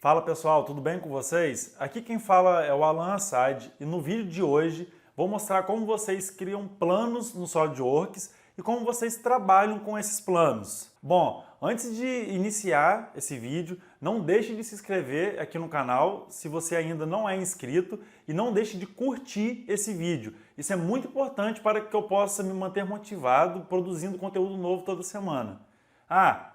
Fala pessoal, tudo bem com vocês? Aqui quem fala é o Alan Assad e no vídeo de hoje vou mostrar como vocês criam planos no SolidWorks e como vocês trabalham com esses planos. Bom, antes de iniciar esse vídeo, não deixe de se inscrever aqui no canal se você ainda não é inscrito e não deixe de curtir esse vídeo. Isso é muito importante para que eu possa me manter motivado produzindo conteúdo novo toda semana.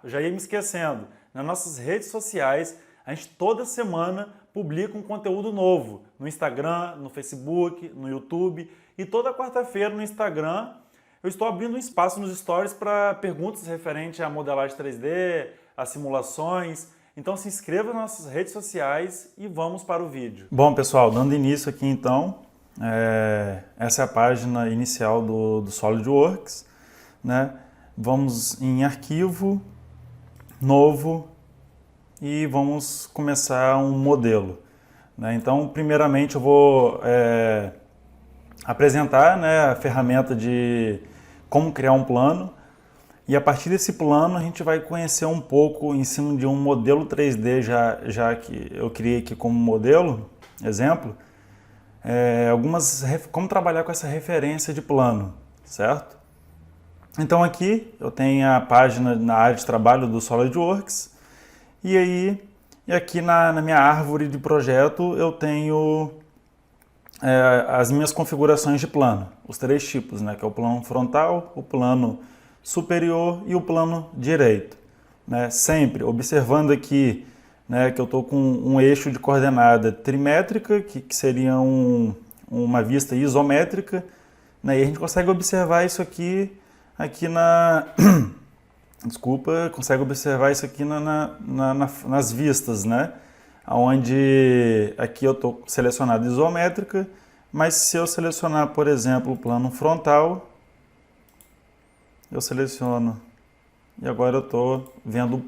Eu já ia me esquecendo, nas nossas redes sociais a gente toda semana publica um conteúdo novo no Instagram, no Facebook, no YouTube e toda quarta-feira no Instagram eu estou abrindo um espaço nos stories para perguntas referentes à modelagem 3D, a simulações. Então se inscreva nas nossas redes sociais e vamos para o vídeo. Bom pessoal, dando início aqui então, essa é a página inicial do SolidWorks, né? Vamos em arquivo, novo, e vamos começar um modelo. Né? Então, primeiramente eu vou apresentar, né, a ferramenta de como criar um plano e a partir desse plano a gente vai conhecer um pouco em cima de um modelo 3D já que eu criei aqui como modelo, exemplo, como trabalhar com essa referência de plano, certo? Então aqui eu tenho a página na área de trabalho do SolidWorks. E aqui na minha árvore de projeto eu tenho as minhas configurações de plano, os três tipos, né, que é o plano frontal, o plano superior e o plano direito. Né, sempre observando aqui, né, que eu estou com um eixo de coordenada trimétrica, que seria uma vista isométrica, né, e a gente consegue observar isso aqui na... consegue observar isso aqui nas vistas, né? Onde aqui eu estou selecionado isométrica, mas se eu selecionar, por exemplo, o plano frontal, eu seleciono e agora eu estou vendo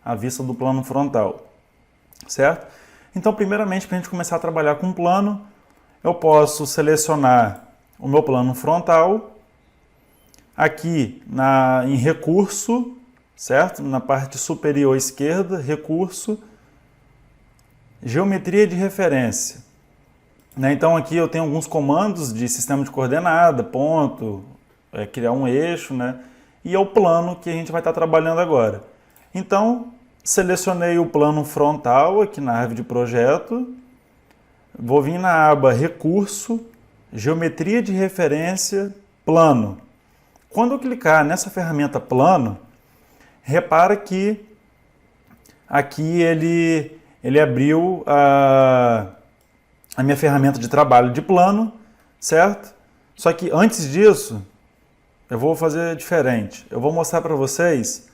a vista do plano frontal, certo? Então, primeiramente, para a gente começar a trabalhar com o plano, eu posso selecionar o meu plano frontal, aqui em recurso, certo? Na parte superior esquerda, recurso, geometria de referência. Né? Então aqui eu tenho alguns comandos de sistema de coordenada, ponto, criar um eixo, né? E é o plano que a gente vai estar trabalhando agora. Então, selecionei o plano frontal aqui na árvore de projeto, vou vir na aba recurso, geometria de referência, plano. Quando eu clicar nessa ferramenta plano, repara que aqui ele abriu a minha ferramenta de trabalho de plano, certo? Só que antes disso, eu vou fazer diferente. Eu vou mostrar para vocês,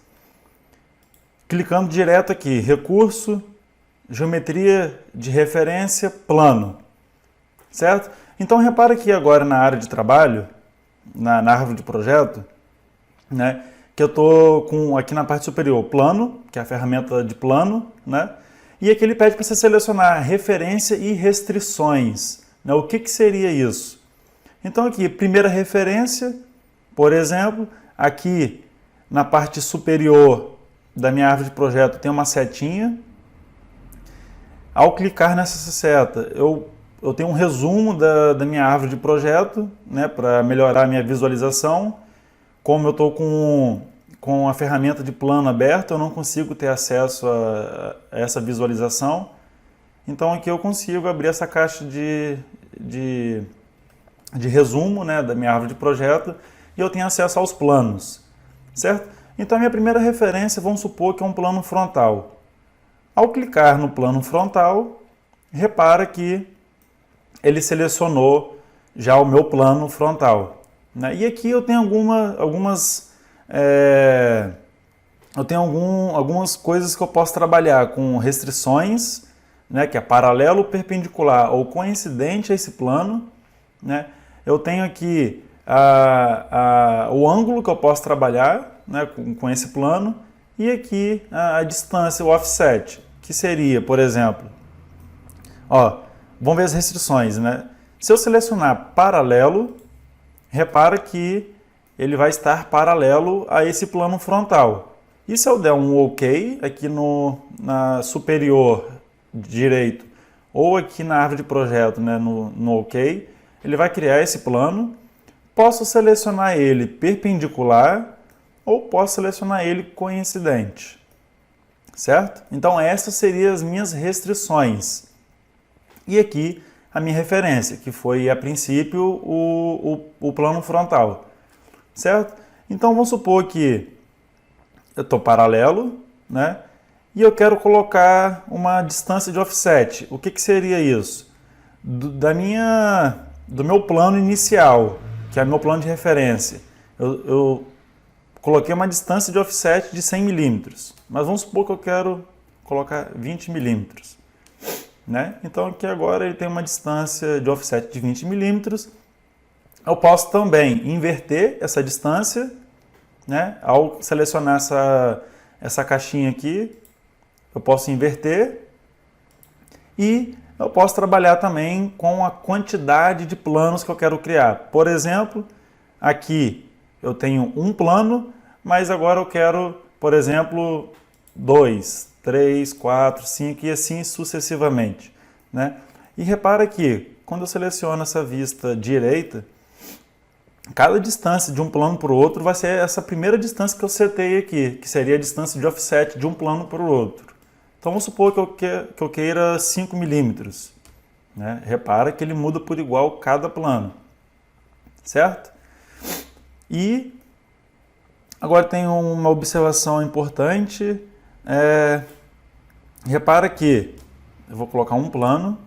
clicando direto aqui, recurso, geometria de referência, plano, certo? Então repara aqui agora na área de trabalho, na árvore de projeto, né, que eu estou aqui na parte superior, plano, que é a ferramenta de plano, né, e aqui ele pede para você selecionar referência e restrições. Né, o que seria isso? Então aqui, primeira referência, por exemplo, aqui na parte superior da minha árvore de projeto tem uma setinha. Ao clicar nessa seta, eu tenho um resumo da minha árvore de projeto, né, para melhorar a minha visualização. Como eu estou com a ferramenta de plano aberta, eu não consigo ter acesso a essa visualização. Então aqui eu consigo abrir essa caixa de resumo, né, da minha árvore de projeto e eu tenho acesso aos planos, certo? Então a minha primeira referência, vamos supor que é um plano frontal. Ao clicar no plano frontal, repara que ele selecionou já o meu plano frontal. Né? E aqui eu tenho algumas coisas que eu posso trabalhar com restrições, né, que é paralelo, perpendicular ou coincidente a esse plano. Né? Eu tenho aqui o ângulo que eu posso trabalhar, né, com esse plano e aqui a distância, o offset, que seria, por exemplo, vamos ver as restrições, né? Se eu selecionar paralelo, repara que ele vai estar paralelo a esse plano frontal. E se eu der um OK aqui na superior direito ou aqui na árvore de projeto, né, no OK, ele vai criar esse plano. Posso selecionar ele perpendicular ou posso selecionar ele coincidente, certo? Então essas seriam as minhas restrições. E aqui a minha referência, que foi a princípio o plano frontal, certo? Então vamos supor que eu estou paralelo, né? E eu quero colocar uma distância de offset. O que seria isso? Do meu plano inicial, que é meu plano de referência. Eu coloquei uma distância de offset de 100 milímetros, mas vamos supor que eu quero colocar 20 milímetros. Né? Então aqui agora ele tem uma distância de offset de 20 milímetros. Eu posso também inverter essa distância, né? Ao selecionar essa caixinha aqui, eu posso inverter e eu posso trabalhar também com a quantidade de planos que eu quero criar. Por exemplo, aqui eu tenho um plano, mas agora eu quero, por exemplo, 2, 3, 4, 5 e assim sucessivamente, né? E repara que quando eu seleciono essa vista direita, cada distância de um plano para o outro vai ser essa primeira distância que eu setei aqui, que seria a distância de offset de um plano para o outro. Então vamos supor que eu queira 5 milímetros, né? Repara que ele muda por igual cada plano, certo? E agora tem uma observação importante. Repara que eu vou colocar um plano,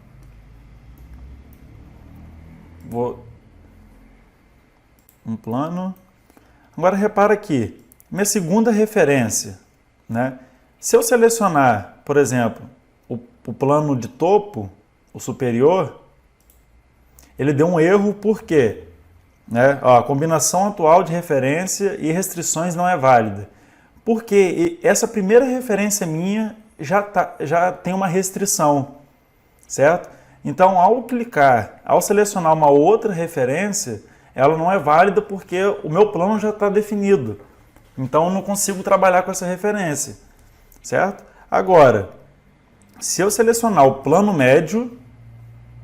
Agora repara aqui, minha segunda referência, né? Se eu selecionar, por exemplo, o plano de topo, o superior, ele deu um erro por quê? Né? Ó, a combinação atual de referência e restrições não é válida. Porque essa primeira referência minha já tem uma restrição, certo? Então, ao selecionar uma outra referência, ela não é válida porque o meu plano já está definido. Então, eu não consigo trabalhar com essa referência, certo? Agora, se eu selecionar o plano médio,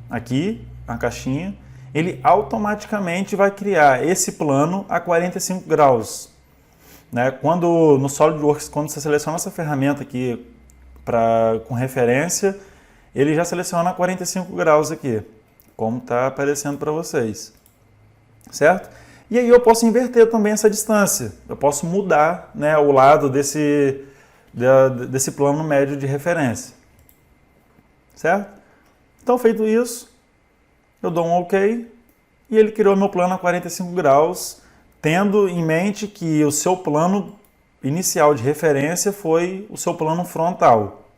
aqui, na caixinha, ele automaticamente vai criar esse plano a 45 graus. Né? No SolidWorks, quando você seleciona essa ferramenta aqui com referência, ele já seleciona 45 graus aqui, como está aparecendo para vocês, certo? E aí eu posso inverter também essa distância, eu posso mudar, né, o lado desse plano médio de referência, certo? Então, feito isso, eu dou um OK e ele criou meu plano a 45 graus, tendo em mente que o seu plano inicial de referência foi o seu plano frontal,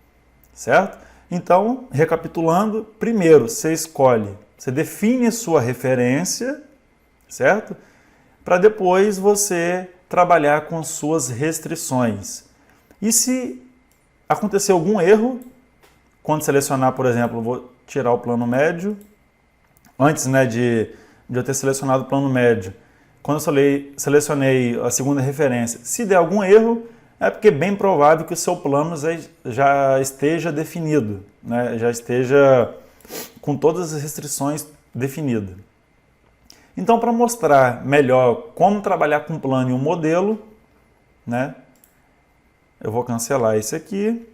certo? Então, recapitulando, primeiro você define a sua referência, certo? Para depois você trabalhar com suas restrições. E se acontecer algum erro, quando selecionar, por exemplo, vou tirar o plano médio, antes, né, de eu ter selecionado o plano médio, quando eu selecionei a segunda referência, se der algum erro, é porque é bem provável que o seu plano já esteja definido, né? Já esteja com todas as restrições definidas. Então, para mostrar melhor como trabalhar com um plano e um modelo, né? Eu vou cancelar esse aqui,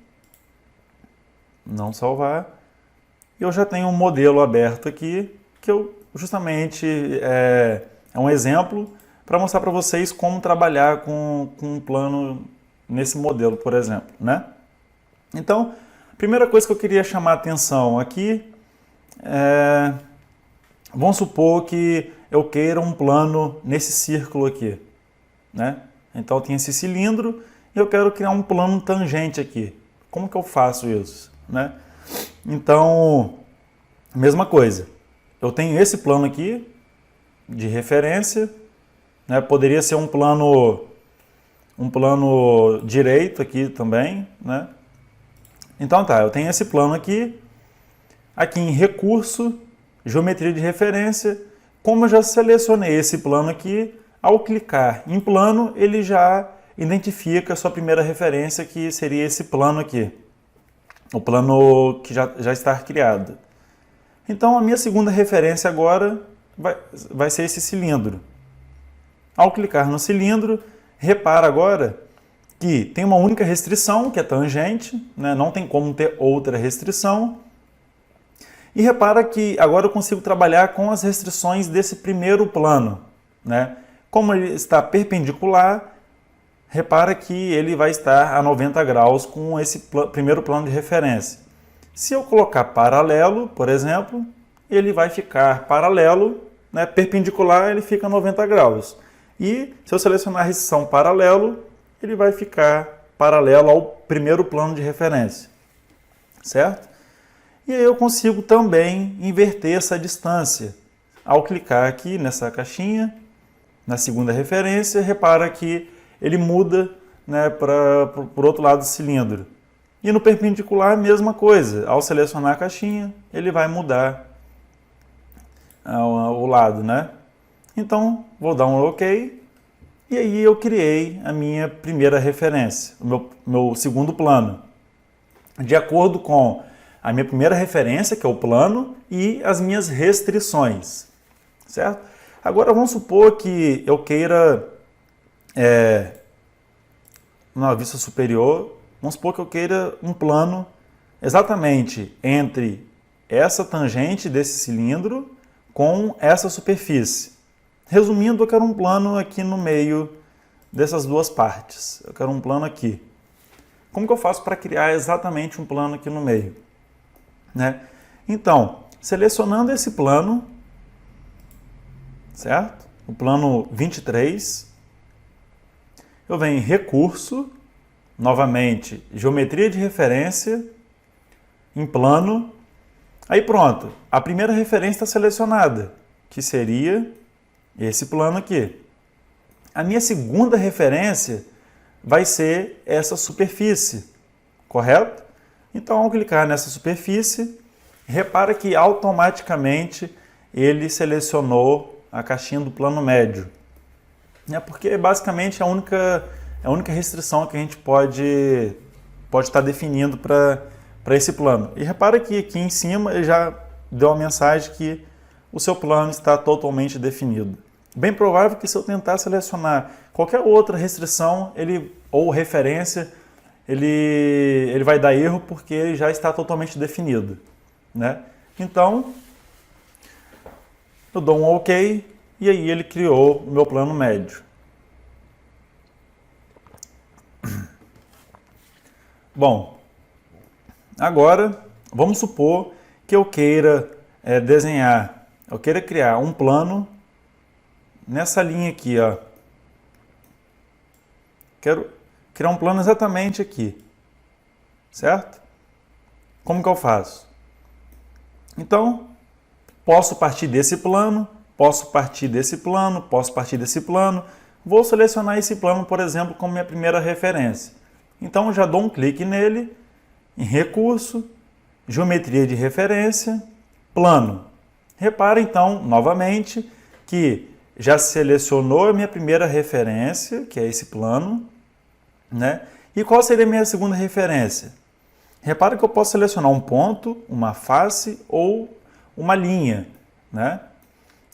não salvar. Eu já tenho um modelo aberto aqui, que eu justamente é um exemplo para mostrar para vocês como trabalhar com um plano nesse modelo, por exemplo, né? Então, a primeira coisa que eu queria chamar a atenção aqui vamos supor que eu queira um plano nesse círculo aqui, né? Então, eu tenho esse cilindro e eu quero criar um plano tangente aqui. Como que eu faço isso, né? Então, mesma coisa. Eu tenho esse plano aqui de referência, né? Poderia ser um plano direito aqui também, né? Então tá, eu tenho esse plano aqui em recurso, geometria de referência. Como eu já selecionei esse plano aqui, ao clicar em plano, ele já identifica a sua primeira referência, que seria esse plano aqui, o plano que já está criado. Então, a minha segunda referência agora vai ser esse cilindro. Ao clicar no cilindro, repara agora que tem uma única restrição, que é tangente, né? Não tem como ter outra restrição. E repara que agora eu consigo trabalhar com as restrições desse primeiro plano, né? Como ele está perpendicular, repara que ele vai estar a 90 graus com esse primeiro plano de referência. Se eu colocar paralelo, por exemplo, ele vai ficar paralelo, né? Perpendicular, ele fica a 90 graus. E se eu selecionar a restrição paralelo, ele vai ficar paralelo ao primeiro plano de referência, certo? E aí eu consigo também inverter essa distância. Ao clicar aqui nessa caixinha, na segunda referência, repara que ele muda, né, para o outro lado do cilindro. E no perpendicular, a mesma coisa. Ao selecionar a caixinha, ele vai mudar o lado, né? Então, vou dar um OK. E aí eu criei a minha primeira referência, o meu segundo plano. De acordo com a minha primeira referência, que é o plano, e as minhas restrições, certo? Agora vamos supor que eu queira, na vista superior, vamos supor que eu queira um plano exatamente entre essa tangente desse cilindro com essa superfície. Resumindo, eu quero um plano aqui no meio dessas duas partes. Eu quero um plano aqui. Como que eu faço para criar exatamente um plano aqui no meio? Né? Então, selecionando esse plano, certo? O plano 23, eu venho em Recurso, novamente, Geometria de Referência, em Plano. Aí pronto, a primeira referência está selecionada, que seria esse plano aqui. A minha segunda referência vai ser essa superfície, correto? Então, ao clicar nessa superfície, repara que automaticamente ele selecionou a caixinha do plano médio. Porque basicamente é a única restrição que a gente pode estar definindo para esse plano. E repara que aqui em cima ele já deu a mensagem que o seu plano está totalmente definido. Bem provável que se eu tentar selecionar qualquer outra restrição ou referência, ele vai dar erro porque ele já está totalmente definido, né? Então, eu dou um OK e aí ele criou o meu plano médio. Bom, agora vamos supor que eu queira eu queira criar um plano nessa linha aqui, ó. Quero criar um plano exatamente aqui, certo? Como que eu faço? Então, posso partir desse plano, posso partir desse plano, posso partir desse plano. Vou selecionar esse plano, por exemplo, como minha primeira referência. Então, eu já dou um clique nele, em Recurso, Geometria de Referência, Plano. Repara, então, novamente, que já selecionou a minha primeira referência, que é esse plano, né? E qual seria a minha segunda referência? Repara que eu posso selecionar um ponto, uma face ou uma linha, né?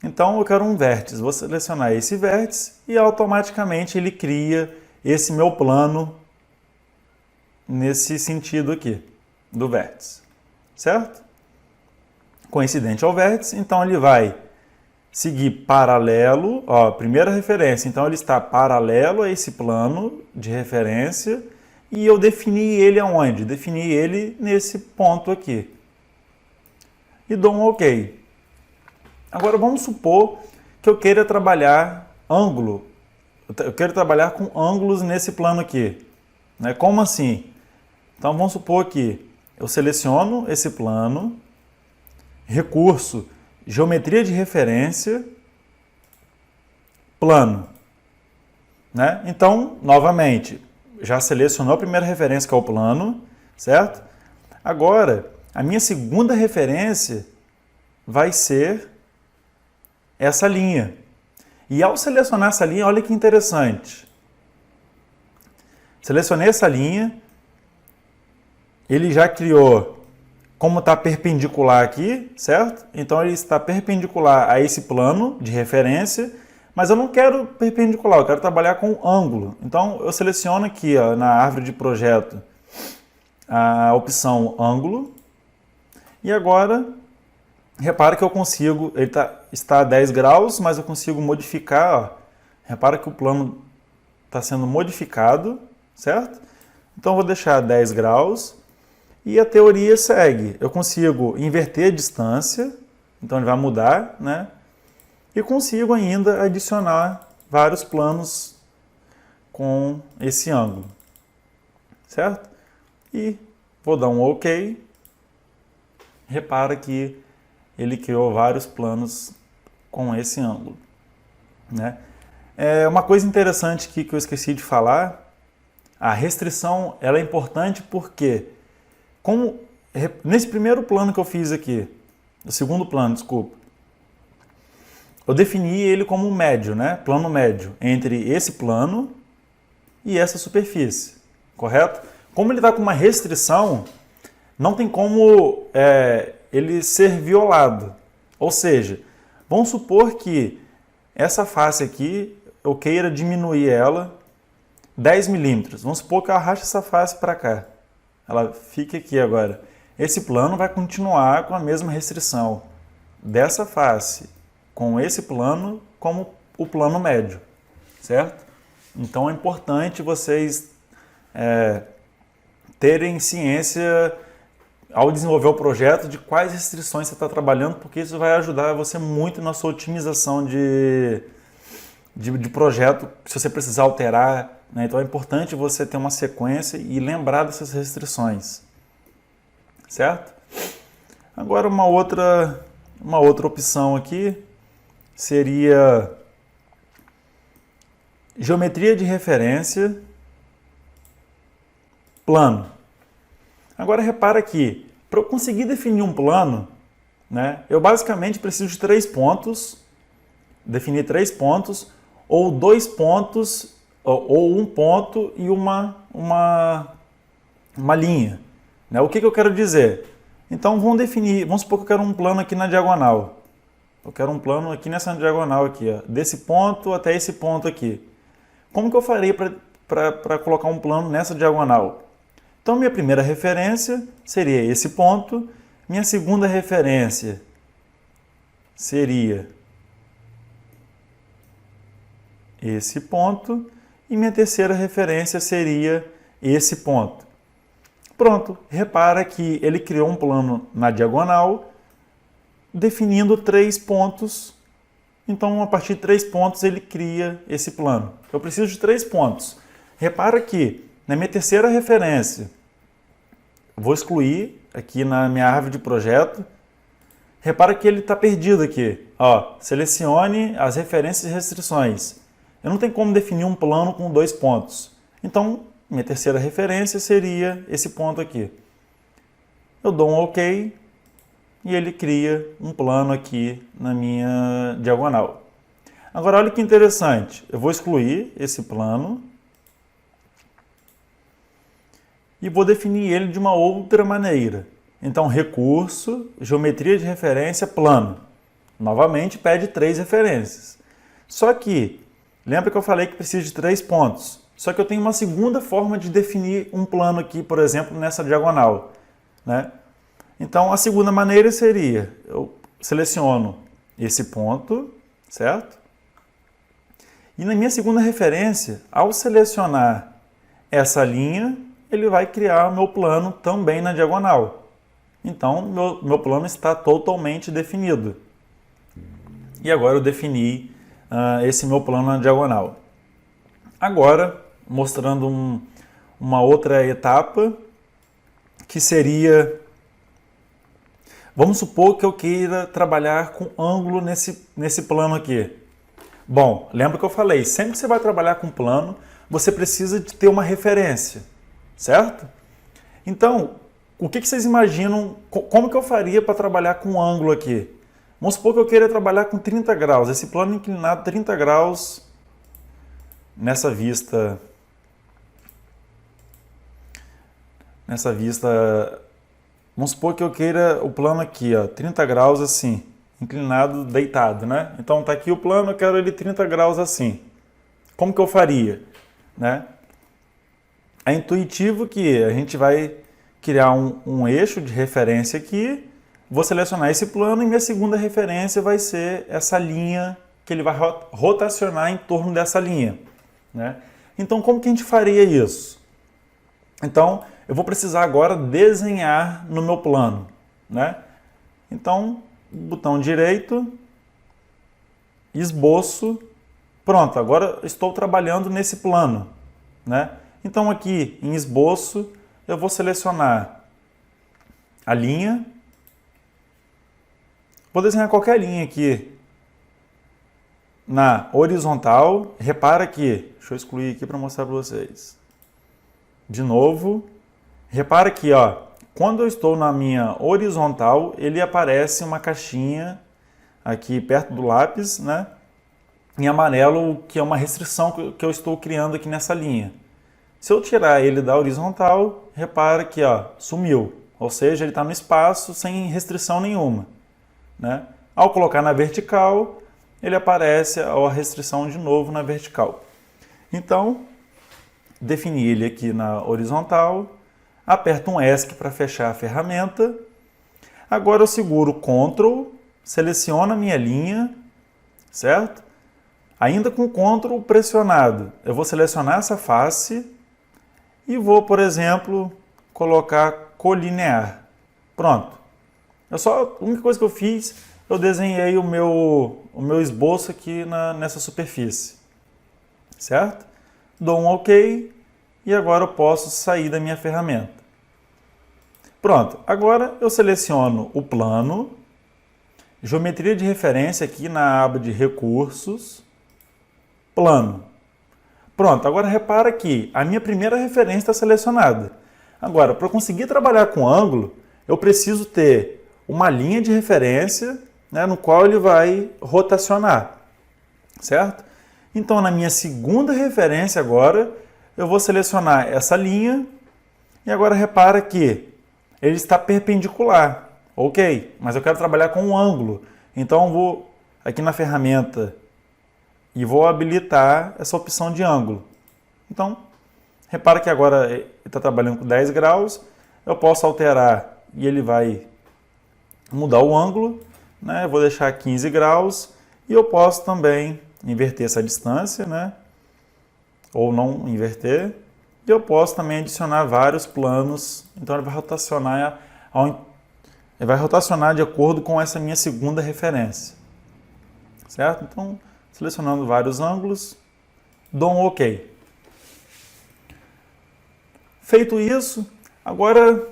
Então, eu quero um vértice. Vou selecionar esse vértice e automaticamente ele cria esse meu plano nesse sentido aqui, do vértice, certo? Coincidente ao vértice, então ele vai seguir paralelo, ó, primeira referência, então ele está paralelo a esse plano de referência e eu defini ele aonde? Defini ele nesse ponto aqui. E dou um OK. Agora vamos supor que eu queira trabalhar ângulo, eu quero trabalhar com ângulos nesse plano aqui, né? Como assim? Então vamos supor que eu seleciono esse plano, Recurso, Geometria de Referência, Plano, né? Então, novamente, já selecionou a primeira referência que é o plano, certo? Agora, a minha segunda referência vai ser essa linha. E ao selecionar essa linha, olha que interessante. Selecionei essa linha ele já criou como está perpendicular aqui, certo? Então ele está perpendicular a esse plano de referência, mas eu não quero perpendicular, eu quero trabalhar com ângulo. Então eu seleciono aqui, ó, na árvore de projeto a opção ângulo, e agora repara que eu consigo, ele está a 10 graus, mas eu consigo modificar, ó. Repara que o plano está sendo modificado, certo? Então eu vou deixar 10 graus. E a teoria segue. Eu consigo inverter a distância, então ele vai mudar, né? E consigo ainda adicionar vários planos com esse ângulo, certo? E vou dar um OK. Repara que ele criou vários planos com esse ângulo, né? Uma coisa interessante aqui que eu esqueci de falar, a restrição ela é importante porque nesse primeiro plano que eu fiz aqui, o segundo plano, desculpa, eu defini ele como médio, né? Plano médio entre esse plano e essa superfície, correto? Como ele está com uma restrição, não tem como ele ser violado. Ou seja, vamos supor que essa face aqui, eu queira diminuir ela 10 milímetros. Vamos supor que eu arraste essa face para cá. Ela fica aqui agora. Esse plano vai continuar com a mesma restrição dessa face com esse plano como o plano médio, certo? Então é importante vocês terem ciência ao desenvolver o projeto de quais restrições você está trabalhando, porque isso vai ajudar você muito na sua otimização de projeto, se você precisar alterar, né? Então é importante você ter uma sequência e lembrar dessas restrições, certo? Agora uma outra opção aqui seria geometria de referência, plano. Agora repara que para eu conseguir definir um plano, né, eu basicamente preciso de 3 pontos, definir 3 pontos, ou 2 pontos, ou 1 ponto e uma linha. Né? O que eu quero dizer? Então vamos supor que eu quero um plano aqui na diagonal. Eu quero um plano aqui nessa diagonal aqui, ó, desse ponto até esse ponto aqui. Como que eu farei para colocar um plano nessa diagonal? Então minha primeira referência seria esse ponto, minha segunda referência seria esse ponto e minha terceira referência seria esse ponto. Pronto, repara que ele criou um plano na diagonal definindo 3 pontos. Então, a partir de 3 pontos, ele cria esse plano. Eu preciso de 3 pontos. Repara que na minha terceira referência, vou excluir aqui na minha árvore de projeto. Repara que ele está perdido aqui. Ó, selecione as referências e restrições. Eu não tenho como definir um plano com 2 pontos. Então, minha terceira referência seria esse ponto aqui. Eu dou um OK e ele cria um plano aqui na minha diagonal. Agora, olha que interessante. Eu vou excluir esse plano e vou definir ele de uma outra maneira. Então, recurso, geometria de referência, plano. Novamente, pede 3 referências. Só que, lembra que eu falei que precisa de 3 pontos. Só que eu tenho uma segunda forma de definir um plano aqui, por exemplo, nessa diagonal, né? Então, a segunda maneira seria, eu seleciono esse ponto, certo? E na minha segunda referência, ao selecionar essa linha, ele vai criar o meu plano também na diagonal. Então, meu plano está totalmente definido. E agora eu defini esse meu plano na diagonal. Agora, mostrando uma outra etapa, que seria... Vamos supor que eu queira trabalhar com ângulo nesse plano aqui. Bom, lembra que eu falei, sempre que você vai trabalhar com plano, você precisa de ter uma referência, certo? Então, o que vocês imaginam, como que eu faria para trabalhar com ângulo aqui? Vamos supor que eu queira trabalhar com 30 graus, esse plano inclinado 30 graus nessa vista nessa vista. Vamos supor que eu queira o plano aqui, ó, 30 graus assim, inclinado, deitado, né? Então tá aqui o plano, eu quero ele 30 graus assim. Como que eu faria, né? É intuitivo que a gente vai criar um eixo de referência aqui, vou selecionar esse plano e minha segunda referência vai ser essa linha que ele vai rotacionar em torno dessa linha, né? Então, como que a gente faria isso? Então, eu vou precisar agora desenhar no meu plano, né? Então, botão direito, esboço, pronto, agora estou trabalhando nesse plano, né? Então, aqui em esboço, eu vou selecionar a linha, vou desenhar qualquer linha aqui na horizontal. Repara que, deixa eu excluir aqui para mostrar para vocês. De novo, repara que, ó, quando eu estou na minha horizontal, ele aparece uma caixinha aqui perto do lápis, né? Em amarelo, que é uma restrição que eu estou criando aqui nessa linha. Se eu tirar ele da horizontal, repara que, ó, sumiu. Ou seja, ele está no espaço sem restrição nenhuma, né? Ao colocar na vertical, ele aparece a restrição de novo na vertical. Então, defini ele aqui na horizontal, aperto um ESC para fechar a ferramenta. Agora eu seguro Ctrl, seleciono a minha linha, certo? Ainda com Ctrl pressionado, eu vou selecionar essa face e vou, por exemplo, colocar colinear. Pronto. A única coisa que eu fiz, eu desenhei o meu esboço aqui nessa superfície, certo? Dou um OK e agora eu posso sair da minha ferramenta. Pronto, agora eu seleciono o plano, geometria de referência aqui na aba de recursos, plano. Pronto, agora repara que a minha primeira referência está selecionada. Agora, para eu conseguir trabalhar com ângulo, eu preciso ter uma linha de referência, né, no qual ele vai rotacionar, certo? Então, na minha segunda referência agora, eu vou selecionar essa linha e agora repara que ele está perpendicular. Ok, mas eu quero trabalhar com um ângulo. Então, eu vou aqui na ferramenta e vou habilitar essa opção de ângulo. Então, repara que agora ele está trabalhando com 10 graus, eu posso alterar e ele vai mudar o ângulo, né? Eu vou deixar 15 graus e eu posso também inverter essa distância, né? Ou não inverter. E eu posso também adicionar vários planos, então ele vai rotacionar de acordo com essa minha segunda referência, certo? Então, selecionando vários ângulos, dou um OK. Feito isso, agora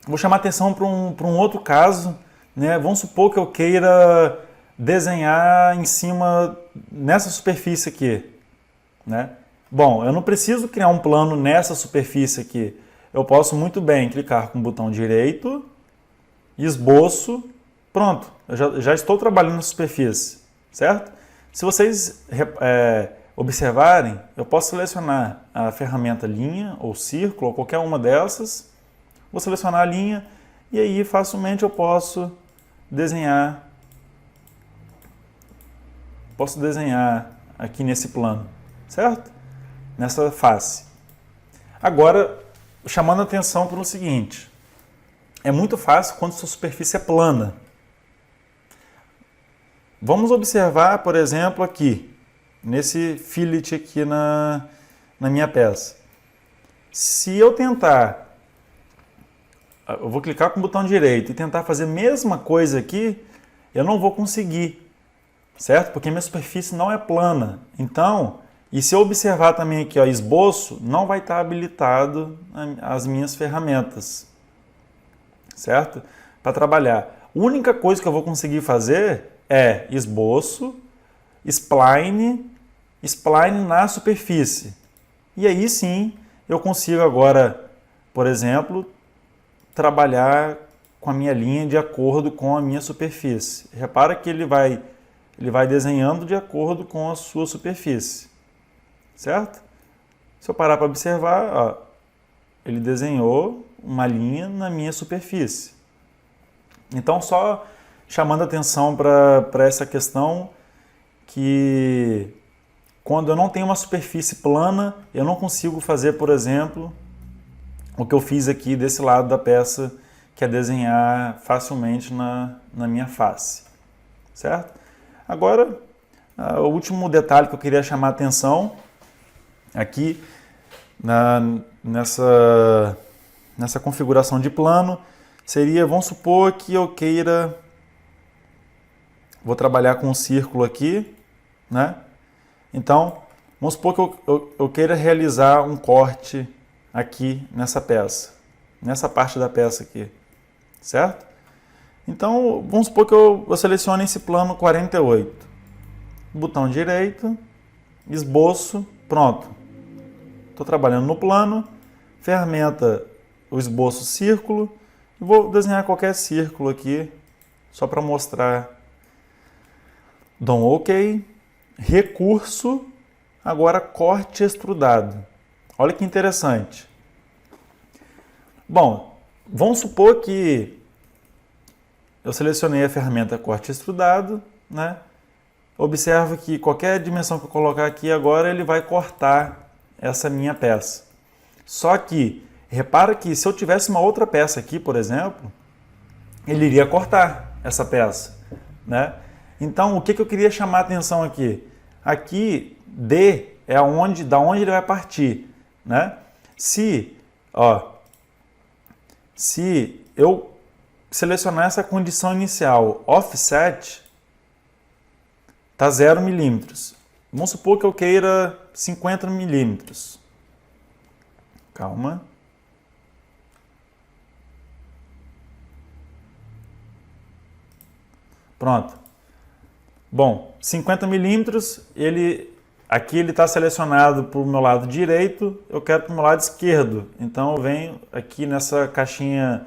vou chamar atenção para um outro caso, né? Vamos supor que eu queira desenhar em cima nessa superfície aqui, né? Bom, eu não preciso criar um plano nessa superfície aqui. Eu posso muito bem clicar com o botão direito, esboço, pronto, eu já estou trabalhando na superfície, certo? Se vocês observarem, eu posso selecionar a ferramenta linha ou círculo ou qualquer uma dessas, vou selecionar a linha e aí facilmente eu posso desenhar aqui nesse plano, certo? Nessa face. Agora, chamando a atenção para o seguinte, é muito fácil quando sua superfície é plana. Vamos observar, por exemplo, aqui, nesse fillet aqui na minha peça. Se eu tentar, eu vou clicar com o botão direito e tentar fazer a mesma coisa aqui, eu não vou conseguir, certo? Porque minha superfície não é plana. Então, e se eu observar também aqui, ó, esboço, não vai estar habilitado as minhas ferramentas, certo? Para trabalhar. A única coisa que eu vou conseguir fazer é esboço, spline na superfície. E aí sim, eu consigo agora, por exemplo, trabalhar com a minha linha de acordo com a minha superfície. Repara que ele vai desenhando de acordo com a sua superfície, certo? Se eu parar para observar, ó, ele desenhou uma linha na minha superfície. Então, só chamando atenção para essa questão que quando eu não tenho uma superfície plana, eu não consigo fazer, por exemplo, o que eu fiz aqui desse lado da peça, que é desenhar facilmente na minha face, certo? Agora, o último detalhe que eu queria chamar a atenção aqui nessa configuração de plano seria, vamos supor que eu queira, vou trabalhar com um círculo aqui, né? Então, vamos supor que eu queira realizar um corte aqui nessa peça, nessa parte da peça aqui, certo? Então, vamos supor que eu selecione esse plano 48. Botão direito, esboço, pronto. Estou trabalhando no plano, ferramenta, o esboço círculo, e vou desenhar qualquer círculo aqui, só para mostrar. Dou um OK, recurso, agora corte extrudado. Olha que interessante. Bom, vamos supor que eu selecionei a ferramenta corte extrudado, né? Observa que qualquer dimensão que eu colocar aqui agora, ele vai cortar essa minha peça. Só que, repara que se eu tivesse uma outra peça aqui, por exemplo, ele iria cortar essa peça, né? Então, o que eu queria chamar a atenção aqui? Aqui, D é da onde ele vai partir, né? Se eu selecionar essa condição inicial, offset, está 0 milímetros. Vamos supor que eu queira 50 milímetros. Calma. Pronto. Bom, 50 milímetros, aqui ele está selecionado para o meu lado direito, eu quero para o meu lado esquerdo. Então eu venho aqui nessa caixinha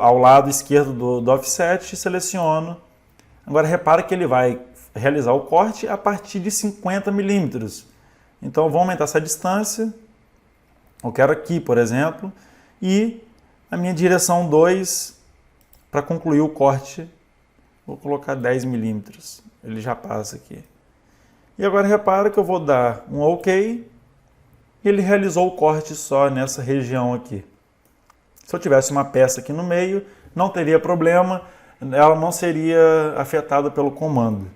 ao lado esquerdo do offset e seleciono. Agora repara que ele vai realizar o corte a partir de 50 milímetros. Então eu vou aumentar essa distância, eu quero aqui, por exemplo, e a minha direção 2, para concluir o corte, vou colocar 10 milímetros, ele já passa aqui. E agora repara que eu vou dar um OK, e ele realizou o corte só nessa região aqui. Se eu tivesse uma peça aqui no meio, não teria problema, ela não seria afetada pelo comando.